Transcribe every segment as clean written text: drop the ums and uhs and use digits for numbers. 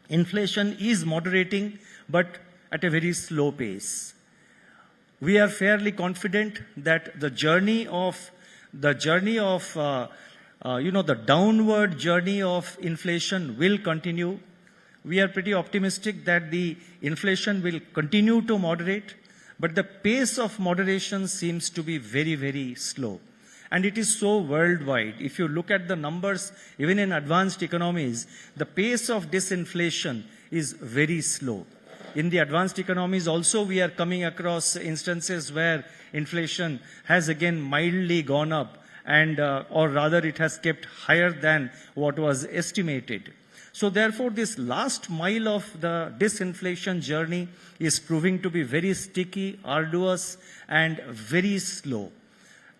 Inflation is moderating, but at a very slow pace. We are fairly confident that the downward journey of inflation will continue. We are pretty optimistic that the inflation will continue to moderate, but the pace of moderation seems to be very, very slow. And it is so worldwide. If you look at the numbers, even in advanced economies, the pace of disinflation is very slow. In the advanced economies also, we are coming across instances where inflation has again mildly gone up, and or rather it has kept higher than what was estimated. So therefore, this last mile of the disinflation journey is proving to be very sticky, arduous, and very slow.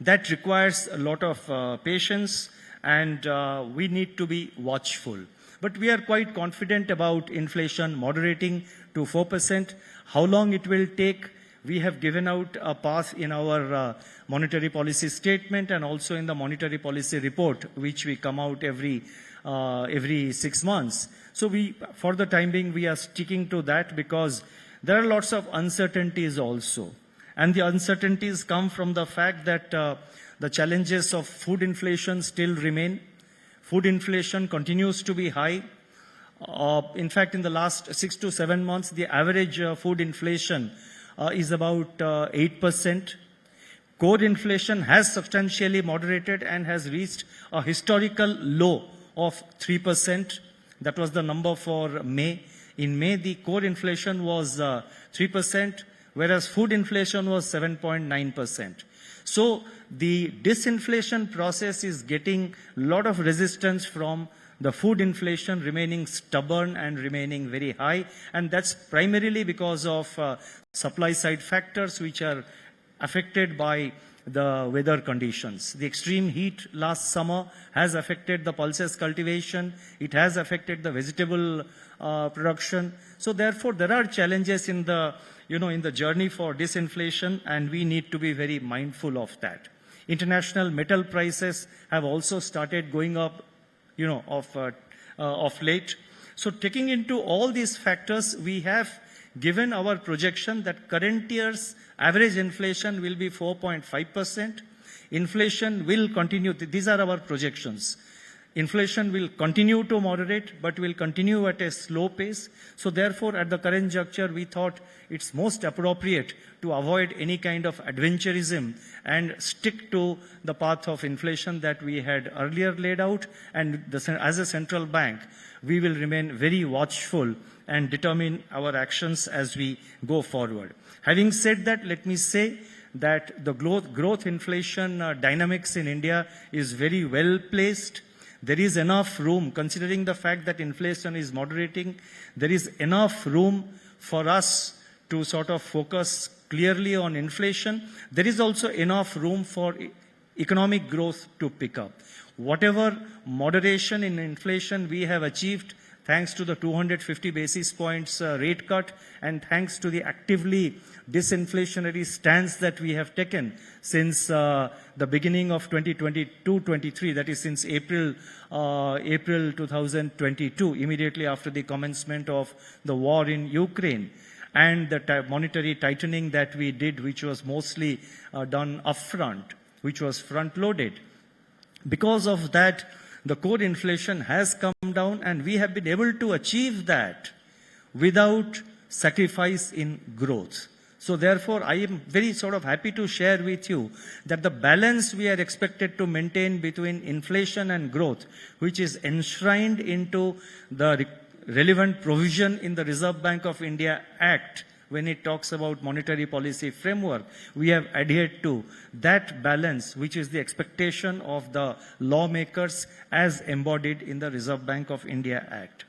That requires a lot of patience, and we need to be watchful. But we are quite confident about inflation moderating to 4%. How long it will take? We have given out a path in our monetary policy statement and also in the monetary policy report, which we come out every 6 months. So for the time being, we are sticking to that because there are lots of uncertainties also. And the uncertainties come from the fact that the challenges of food inflation still remain. Food inflation continues to be high. In fact, in the last 6 to 7 months, the average food inflation is about 8%. Core inflation has substantially moderated and has reached a historical low of 3%. That was the number for May. In May, the core inflation was 3%, whereas food inflation was 7.9%. So the disinflation process is getting a lot of resistance from the food inflation remaining stubborn and remaining very high, and that's primarily because of supply side factors which are affected by the weather conditions. The extreme heat last summer has affected the pulses cultivation. It has affected the vegetable production. So therefore, there are challenges in the journey for disinflation, and we need to be very mindful of that. International metal prices have also started going up, of late. So taking into all these factors, we have given our projection that current year's average inflation will be 4.5%. Inflation will continue. These are our projections. Inflation will continue to moderate, but will continue at a slow pace. So therefore, at the current juncture, we thought it's most appropriate to avoid any kind of adventurism and stick to the path of inflation that we had earlier laid out. And as a central bank, we will remain very watchful and determine our actions as we go forward. Having said that, let me say that the growth inflation dynamics in India is very well placed. There is enough room, considering the fact that inflation is moderating, there is enough room for us to sort of focus clearly on inflation. There is also enough room for economic growth to pick up. Whatever moderation in inflation we have achieved, thanks to the 250 basis points rate cut, and thanks to the actively disinflationary stance that we have taken since the beginning of 2022-23, that is since April 2022, immediately after the commencement of the war in Ukraine, and the monetary tightening that we did, which was mostly done upfront, which was front-loaded. Because of that, the core inflation has come down, and we have been able to achieve that without sacrifice in growth. So therefore, I am very sort of happy to share with you that the balance we are expected to maintain between inflation and growth, which is enshrined into the relevant provision in the Reserve Bank of India Act, when it talks about monetary policy framework, we have adhered to that balance, which is the expectation of the lawmakers as embodied in the Reserve Bank of India Act.